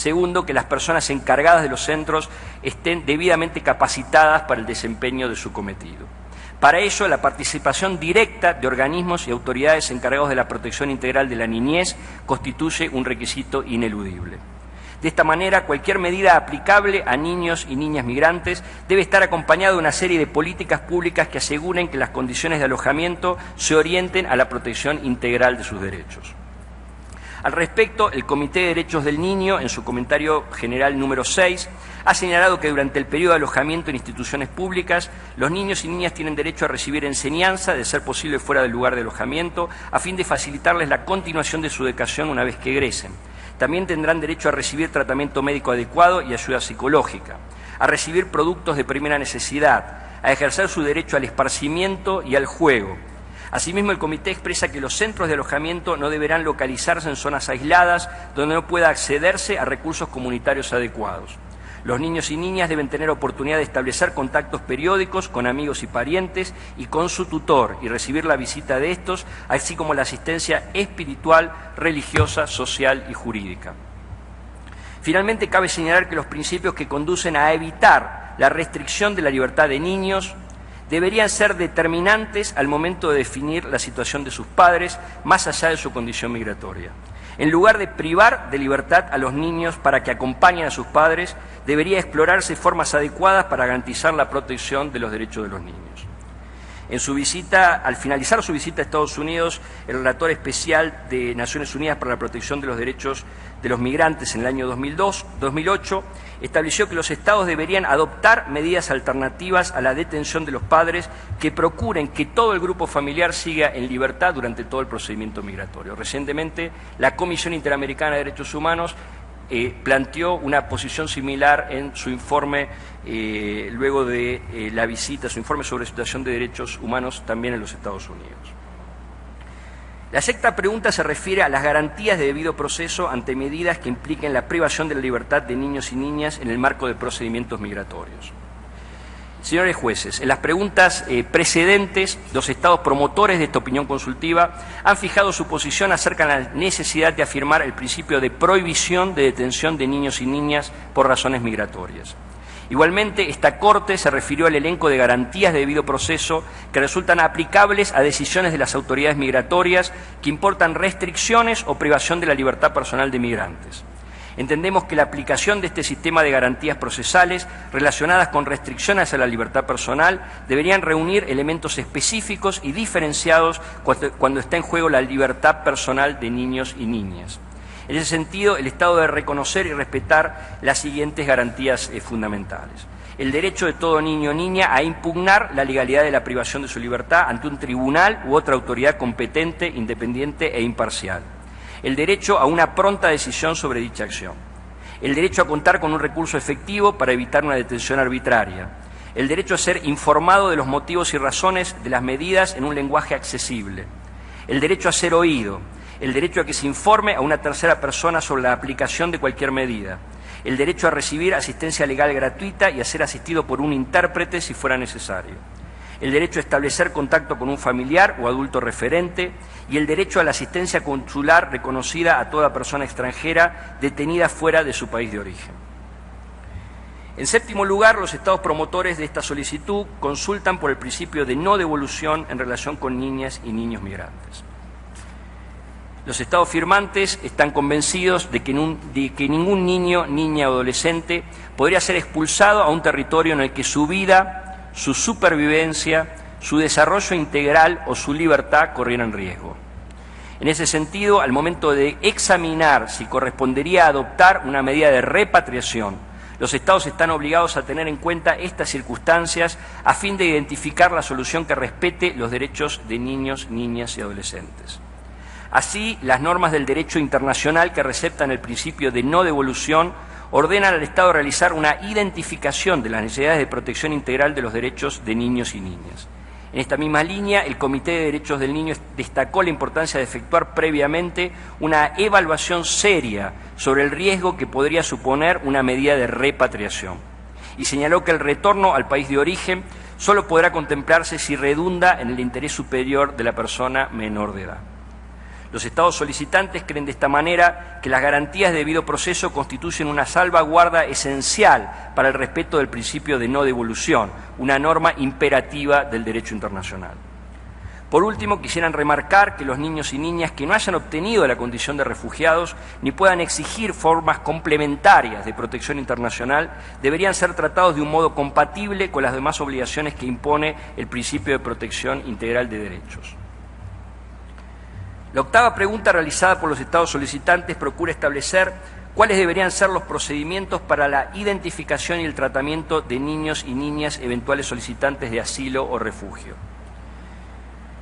Segundo, que las personas encargadas de los centros estén debidamente capacitadas para el desempeño de su cometido. Para ello, la participación directa de organismos y autoridades encargados de la protección integral de la niñez constituye un requisito ineludible. De esta manera, cualquier medida aplicable a niños y niñas migrantes debe estar acompañada de una serie de políticas públicas que aseguren que las condiciones de alojamiento se orienten a la protección integral de sus derechos. Al respecto, el Comité de Derechos del Niño, en su comentario general número 6, ha señalado que durante el periodo de alojamiento en instituciones públicas, los niños y niñas tienen derecho a recibir enseñanza, de ser posible fuera del lugar de alojamiento, a fin de facilitarles la continuación de su educación una vez que egresen. También tendrán derecho a recibir tratamiento médico adecuado y ayuda psicológica, a recibir productos de primera necesidad, a ejercer su derecho al esparcimiento y al juego. Asimismo, el Comité expresa que los centros de alojamiento no deberán localizarse en zonas aisladas donde no pueda accederse a recursos comunitarios adecuados. Los niños y niñas deben tener oportunidad de establecer contactos periódicos con amigos y parientes y con su tutor y recibir la visita de estos, así como la asistencia espiritual, religiosa, social y jurídica. Finalmente, cabe señalar que los principios que conducen a evitar la restricción de la libertad de niños deberían ser determinantes al momento de definir la situación de sus padres, más allá de su condición migratoria. En lugar de privar de libertad a los niños para que acompañen a sus padres, debería explorarse formas adecuadas para garantizar la protección de los derechos de los niños. En su visita, al finalizar su visita a Estados Unidos, el relator especial de Naciones Unidas para la Protección de los Derechos de los Migrantes en el año 2008 estableció que los Estados deberían adoptar medidas alternativas a la detención de los padres que procuren que todo el grupo familiar siga en libertad durante todo el procedimiento migratorio. Recientemente, la Comisión Interamericana de Derechos Humanos planteó una posición similar en su informe luego de la visita, su informe sobre situación de derechos humanos también en los Estados Unidos. La sexta pregunta se refiere a las garantías de debido proceso ante medidas que impliquen la privación de la libertad de niños y niñas en el marco de procedimientos migratorios. Señores jueces, en las preguntas precedentes, los estados promotores de esta opinión consultiva han fijado su posición acerca de la necesidad de afirmar el principio de prohibición de detención de niños y niñas por razones migratorias. Igualmente, esta Corte se refirió al elenco de garantías de debido proceso que resultan aplicables a decisiones de las autoridades migratorias que importan restricciones o privación de la libertad personal de migrantes. Entendemos que la aplicación de este sistema de garantías procesales relacionadas con restricciones a la libertad personal deberían reunir elementos específicos y diferenciados cuando está en juego la libertad personal de niños y niñas. En ese sentido, el Estado debe reconocer y respetar las siguientes garantías fundamentales. El derecho de todo niño o niña a impugnar la legalidad de la privación de su libertad ante un tribunal u otra autoridad competente, independiente e imparcial. El derecho a una pronta decisión sobre dicha acción. El derecho a contar con un recurso efectivo para evitar una detención arbitraria. El derecho a ser informado de los motivos y razones de las medidas en un lenguaje accesible. El derecho a ser oído. El derecho a que se informe a una tercera persona sobre la aplicación de cualquier medida. El derecho a recibir asistencia legal gratuita y a ser asistido por un intérprete si fuera necesario. El derecho a establecer contacto con un familiar o adulto referente y el derecho a la asistencia consular reconocida a toda persona extranjera detenida fuera de su país de origen. En séptimo lugar, los estados promotores de esta solicitud consultan por el principio de no devolución en relación con niñas y niños migrantes. Los estados firmantes están convencidos de que ningún niño, niña o adolescente podría ser expulsado a un territorio en el que su vida, su supervivencia, su desarrollo integral o su libertad corrieran riesgo. En ese sentido, al momento de examinar si correspondería adoptar una medida de repatriación, los estados están obligados a tener en cuenta estas circunstancias a fin de identificar la solución que respete los derechos de niños, niñas y adolescentes. Así, las normas del derecho internacional que receptan el principio de no devolución ordenan al Estado realizar una identificación de las necesidades de protección integral de los derechos de niños y niñas. En esta misma línea, el Comité de Derechos del Niño destacó la importancia de efectuar previamente una evaluación seria sobre el riesgo que podría suponer una medida de repatriación y señaló que el retorno al país de origen solo podrá contemplarse si redunda en el interés superior de la persona menor de edad. Los Estados solicitantes creen de esta manera que las garantías de debido proceso constituyen una salvaguarda esencial para el respeto del principio de no devolución, una norma imperativa del derecho internacional. Por último, quisieran remarcar que los niños y niñas que no hayan obtenido la condición de refugiados ni puedan exigir formas complementarias de protección internacional deberían ser tratados de un modo compatible con las demás obligaciones que impone el principio de protección integral de derechos. La octava pregunta realizada por los Estados solicitantes procura establecer cuáles deberían ser los procedimientos para la identificación y el tratamiento de niños y niñas eventuales solicitantes de asilo o refugio.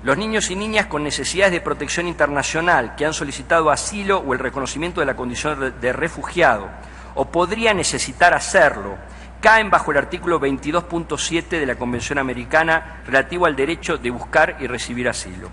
Los niños y niñas con necesidades de protección internacional que han solicitado asilo o el reconocimiento de la condición de refugiado o podrían necesitar hacerlo, caen bajo el artículo 22.7 de la Convención Americana relativo al derecho de buscar y recibir asilo.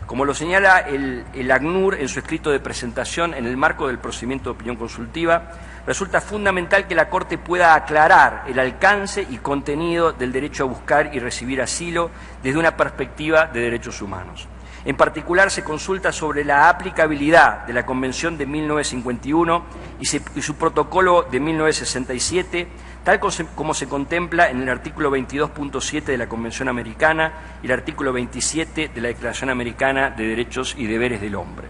Como lo señala el ACNUR en su escrito de presentación en el marco del procedimiento de opinión consultiva, resulta fundamental que la Corte pueda aclarar el alcance y contenido del derecho a buscar y recibir asilo desde una perspectiva de derechos humanos. En particular, se consulta sobre la aplicabilidad de la Convención de 1951 y su protocolo de 1967, tal como se contempla en el artículo 22.7 de la Convención Americana y el artículo 27 de la Declaración Americana de Derechos y Deberes del Hombre.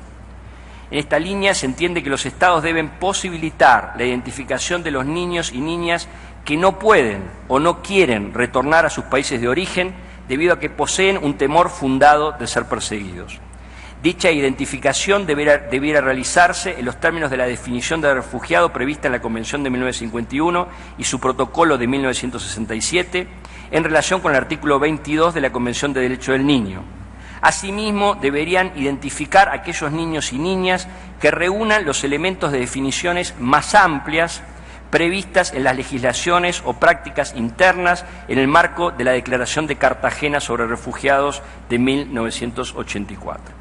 En esta línea se entiende que los Estados deben posibilitar la identificación de los niños y niñas que no pueden o no quieren retornar a sus países de origen debido a que poseen un temor fundado de ser perseguidos. Dicha identificación debiera realizarse en los términos de la definición de refugiado prevista en la Convención de 1951 y su protocolo de 1967, en relación con el artículo 22 de la Convención de Derechos del Niño. Asimismo, deberían identificar a aquellos niños y niñas que reúnan los elementos de definiciones más amplias previstas en las legislaciones o prácticas internas en el marco de la Declaración de Cartagena sobre Refugiados de 1984.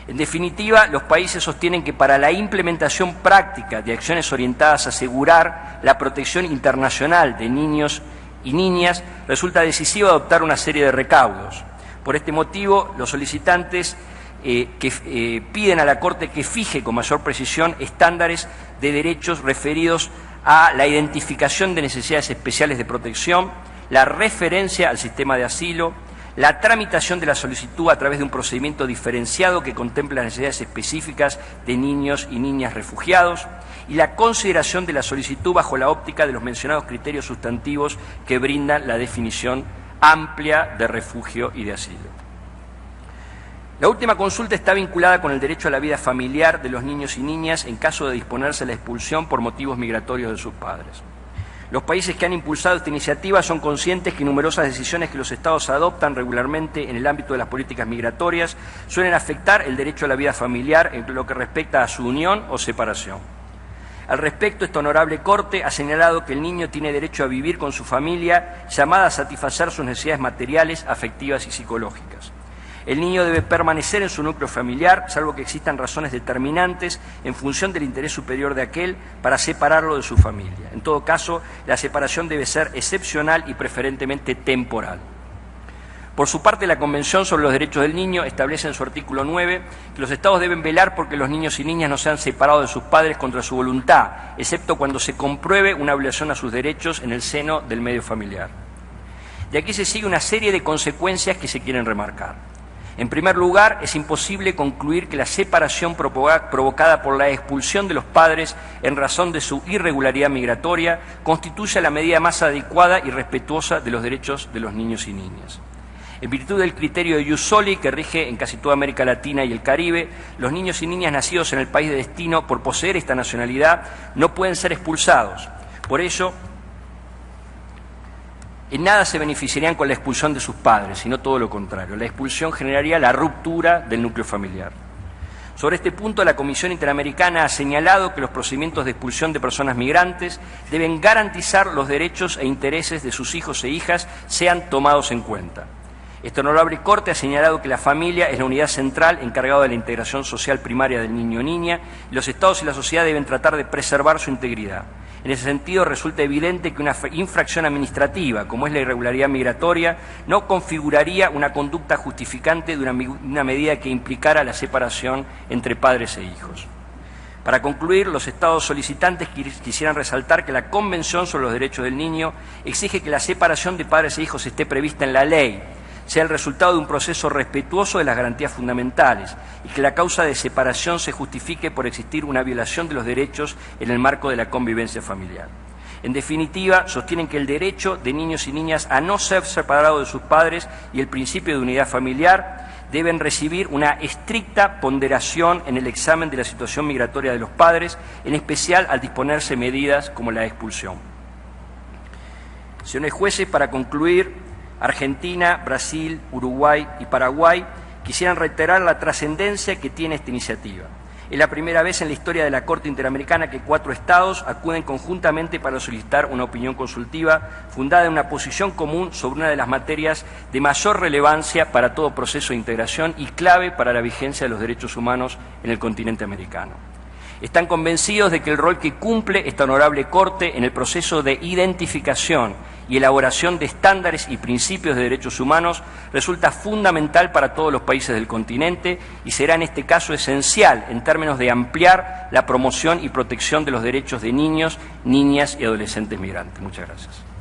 En definitiva, los países sostienen que para la implementación práctica de acciones orientadas a asegurar la protección internacional de niños y niñas, resulta decisivo adoptar una serie de recaudos. Por este motivo, los solicitantes piden a la Corte que fije con mayor precisión estándares de derechos referidos a la identificación de necesidades especiales de protección, la referencia al sistema de asilo, la tramitación de la solicitud a través de un procedimiento diferenciado que contemple las necesidades específicas de niños y niñas refugiados y la consideración de la solicitud bajo la óptica de los mencionados criterios sustantivos que brindan la definición amplia de refugio y de asilo. La última consulta está vinculada con el derecho a la vida familiar de los niños y niñas en caso de disponerse la expulsión por motivos migratorios de sus padres. Los países que han impulsado esta iniciativa son conscientes que numerosas decisiones que los Estados adoptan regularmente en el ámbito de las políticas migratorias suelen afectar el derecho a la vida familiar en lo que respecta a su unión o separación. Al respecto, esta honorable Corte ha señalado que el niño tiene derecho a vivir con su familia, llamada a satisfacer sus necesidades materiales, afectivas y psicológicas. El niño debe permanecer en su núcleo familiar, salvo que existan razones determinantes en función del interés superior de aquel para separarlo de su familia. En todo caso, la separación debe ser excepcional y preferentemente temporal. Por su parte, la Convención sobre los Derechos del Niño establece en su artículo 9 que los Estados deben velar porque los niños y niñas no sean separados de sus padres contra su voluntad, excepto cuando se compruebe una violación a sus derechos en el seno del medio familiar. De aquí se sigue una serie de consecuencias que se quieren remarcar. En primer lugar, es imposible concluir que la separación provocada por la expulsión de los padres en razón de su irregularidad migratoria constituya la medida más adecuada y respetuosa de los derechos de los niños y niñas. En virtud del criterio de ius soli que rige en casi toda América Latina y el Caribe, los niños y niñas nacidos en el país de destino por poseer esta nacionalidad no pueden ser expulsados. Por ello, en nada se beneficiarían con la expulsión de sus padres, sino todo lo contrario. La expulsión generaría la ruptura del núcleo familiar. Sobre este punto, la Comisión Interamericana ha señalado que los procedimientos de expulsión de personas migrantes deben garantizar los derechos e intereses de sus hijos e hijas sean tomados en cuenta. Esta honorable Corte ha señalado que la familia es la unidad central encargada de la integración social primaria del niño o niña y los Estados y la sociedad deben tratar de preservar su integridad. En ese sentido, resulta evidente que una infracción administrativa, como es la irregularidad migratoria, no configuraría una conducta justificante de una medida que implicara la separación entre padres e hijos. Para concluir, los Estados solicitantes quisieran resaltar que la Convención sobre los Derechos del Niño exige que la separación de padres e hijos esté prevista en la ley, sea el resultado de un proceso respetuoso de las garantías fundamentales y que la causa de separación se justifique por existir una violación de los derechos en el marco de la convivencia familiar. En definitiva, sostienen que el derecho de niños y niñas a no ser separados de sus padres y el principio de unidad familiar deben recibir una estricta ponderación en el examen de la situación migratoria de los padres, en especial al disponerse medidas como la expulsión. Señores jueces, para concluir, Argentina, Brasil, Uruguay y Paraguay quisieran reiterar la trascendencia que tiene esta iniciativa. Es la primera vez en la historia de la Corte Interamericana que 4 estados acuden conjuntamente para solicitar una opinión consultiva fundada en una posición común sobre una de las materias de mayor relevancia para todo proceso de integración y clave para la vigencia de los derechos humanos en el continente americano. Están convencidos de que el rol que cumple esta honorable Corte en el proceso de identificación y elaboración de estándares y principios de derechos humanos resulta fundamental para todos los países del continente y será en este caso esencial en términos de ampliar la promoción y protección de los derechos de niños, niñas y adolescentes migrantes. Muchas gracias.